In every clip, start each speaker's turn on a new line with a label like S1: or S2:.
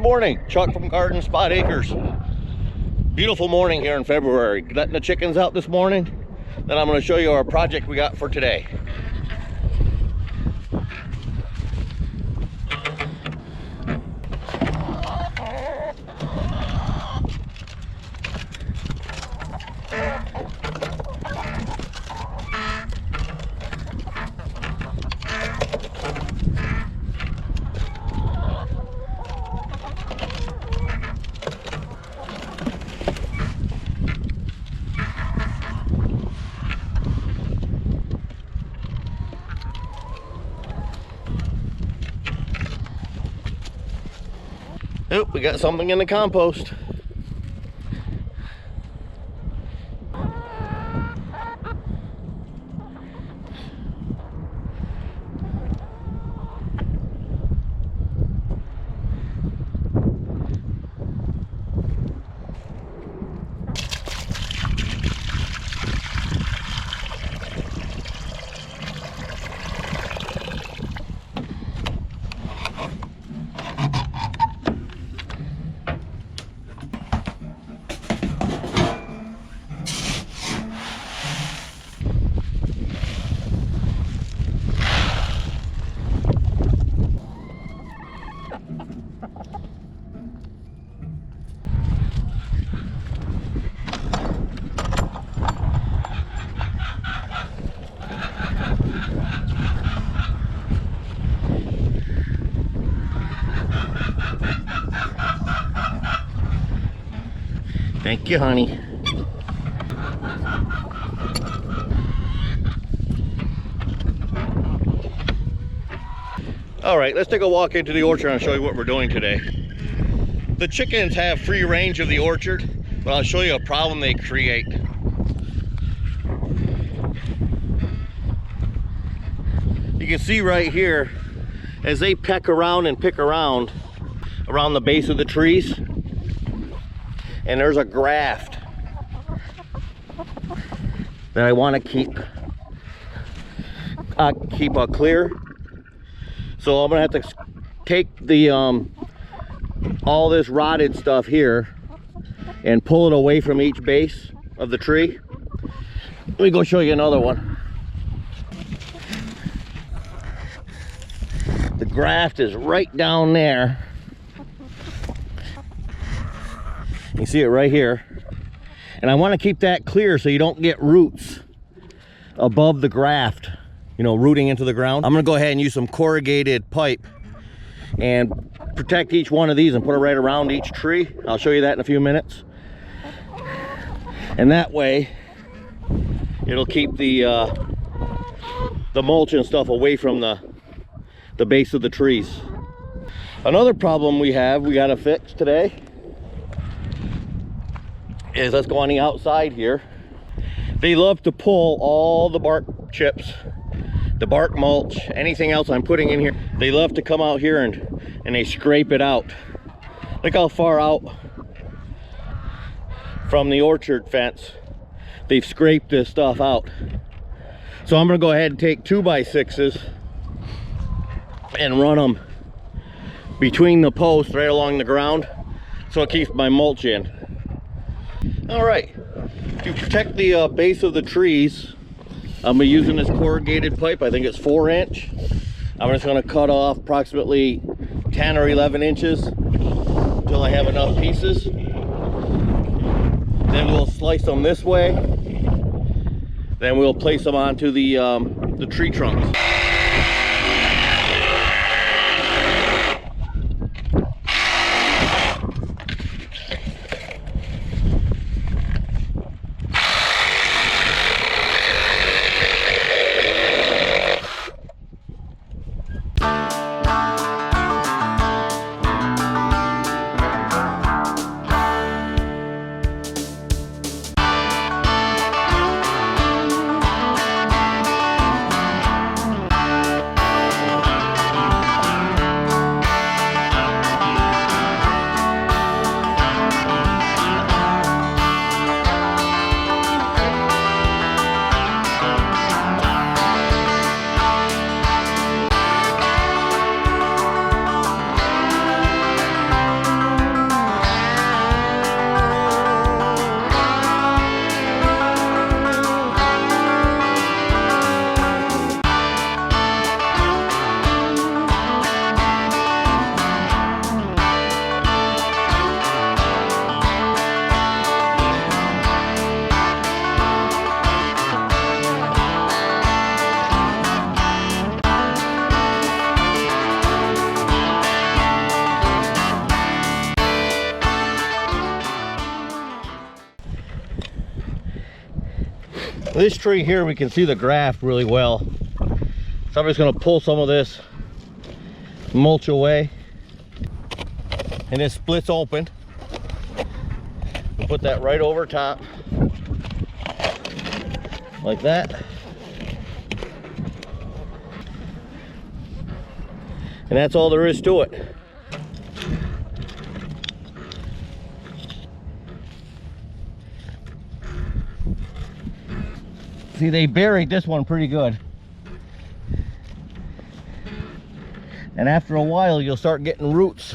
S1: morning, Chuck from Garden Spot Acres. Beautiful morning here in February. Letting the chickens out this morning. Then I'm going to show you our project we got for today. Oh, we got something in the compost. Thank you, honey. All right, let's take a walk into the orchard and show you what we're doing today. The chickens have free range of the orchard, but I'll show you a problem they create. You can see right here, as they peck around and pick around the base of the trees, and there's a graft that I want to keep clear. So I'm gonna have to take the all this rotted stuff here and pull it away from each base of the tree. Let me go show you another one. The graft is right down there. You see it right here. And I want to keep that clear so you don't get roots above the graft, you know, rooting into the ground. I'm going to go ahead and use some corrugated pipe and protect each one of these and put it right around each tree. I'll show you that in a few minutes. And that way it'll keep the mulch and stuff away from the base of the trees. Another problem we got to fix today is, let's go on the outside here. They love to pull all the bark chips, the bark mulch, anything else I'm putting in here. They love to come out here and they scrape it out. Look how far out from the orchard fence they've scraped this stuff out. So I'm gonna go ahead and take 2x6s and run them between the posts right along the ground so it keeps my mulch in. All right, to protect the base of the trees, I'm using this corrugated pipe. I think it's 4-inch. I'm just going to cut off approximately 10 or 11 inches until I have enough pieces. Then we'll slice them this way. Then we'll place them onto the tree trunks. This tree here, we can see the graft really well. So I'm just gonna pull some of this mulch away. And it splits open. We'll put that right over top. Like that. And that's all there is to it. See, they buried this one pretty good. And after a while, you'll start getting roots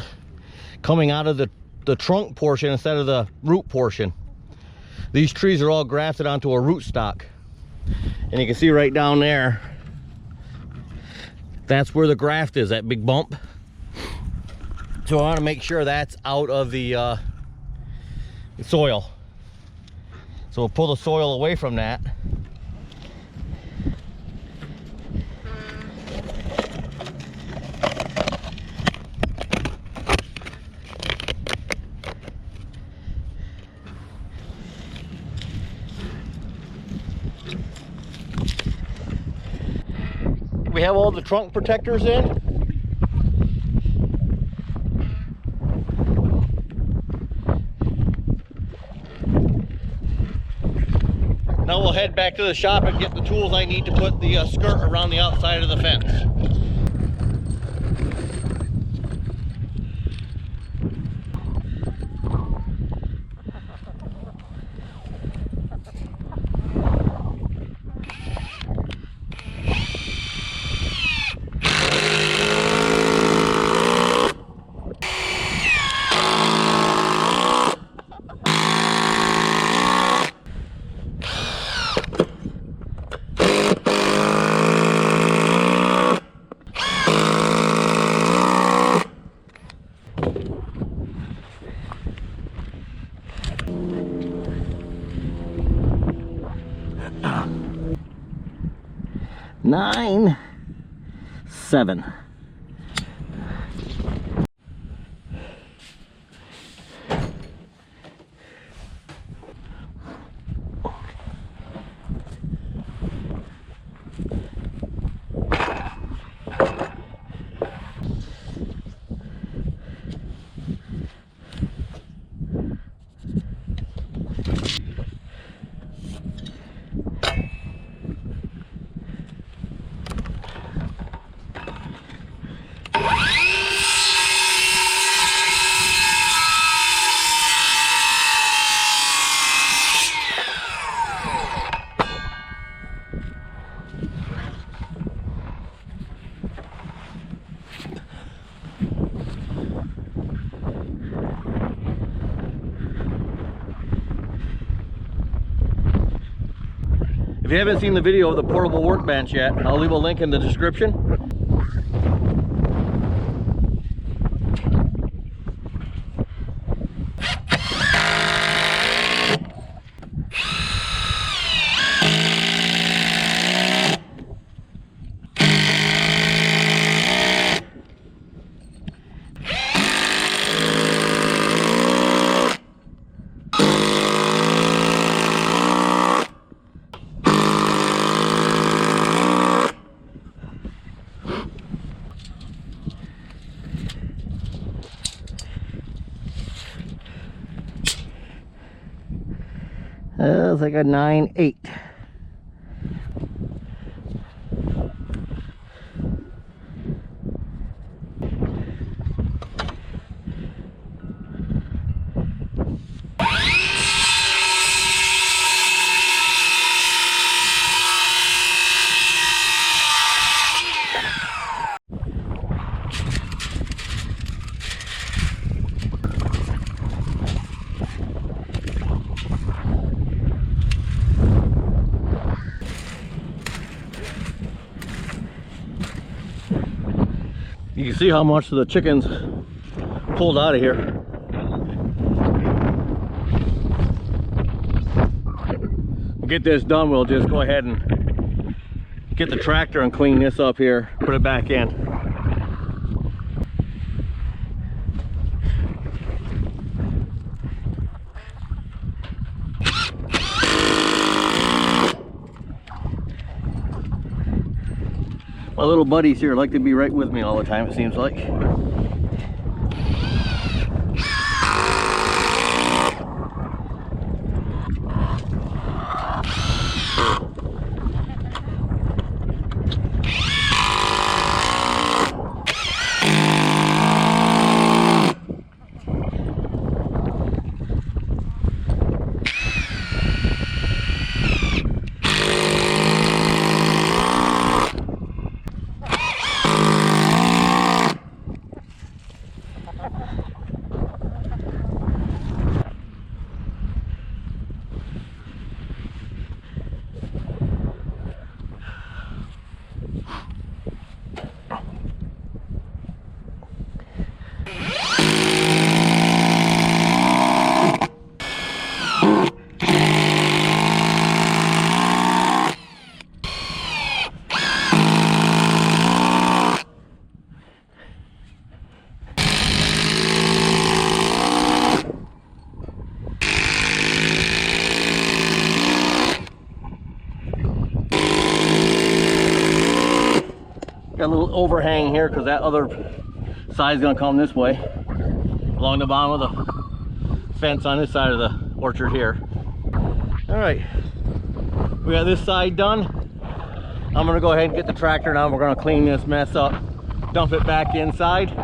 S1: coming out of the trunk portion instead of the root portion. These trees are all grafted onto a root stock. And you can see right down there, that's where the graft is, that big bump. So I want to make sure that's out of the soil. So we'll pull the soil away from that. We have all the trunk protectors in. Now we'll head back to the shop and get the tools I need to put the skirt around the outside of the fence. Nine, 7. If you haven't seen the video of the portable workbench yet, I'll leave a link in the description. It's like a 9/8. You can see how much of the chickens pulled out of here. We'll get this done, we'll just go ahead and get the tractor and clean this up here, put it back in. My little buddies here like to be right with me all the time, it seems like. Got a little overhang here because that other side's gonna come this way along the bottom of the fence on this side of the orchard here. All right, we got this side done. I'm gonna go ahead and get the tractor now. We're gonna clean this mess up, dump it back inside.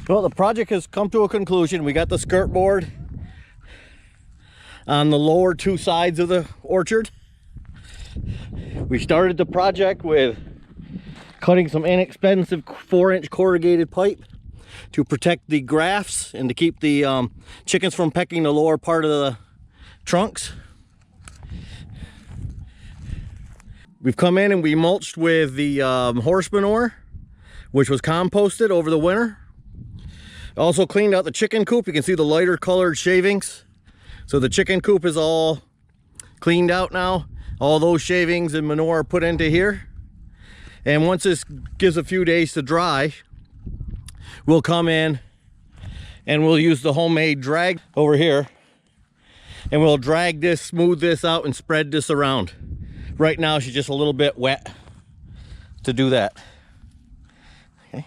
S1: Well, the project has come to a conclusion. We got the skirt board on the lower two sides of the orchard. We started the project with cutting some inexpensive 4-inch corrugated pipe to protect the grafts and to keep the chickens from pecking the lower part of the trunks. We've come in and we mulched with the horse manure, which was composted over the winter. Also cleaned out the chicken coop. You can see the lighter colored shavings. So the chicken coop is all cleaned out now. All those shavings and manure are put into here. And once this gives a few days to dry, we'll come in and we'll use the homemade drag over here. And we'll drag this, smooth this out, and spread this around. Right now she's just a little bit wet to do that. Okay.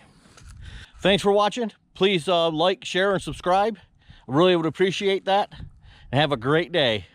S1: Thanks for watching. Please like, share, and subscribe. I really would appreciate that. And have a great day.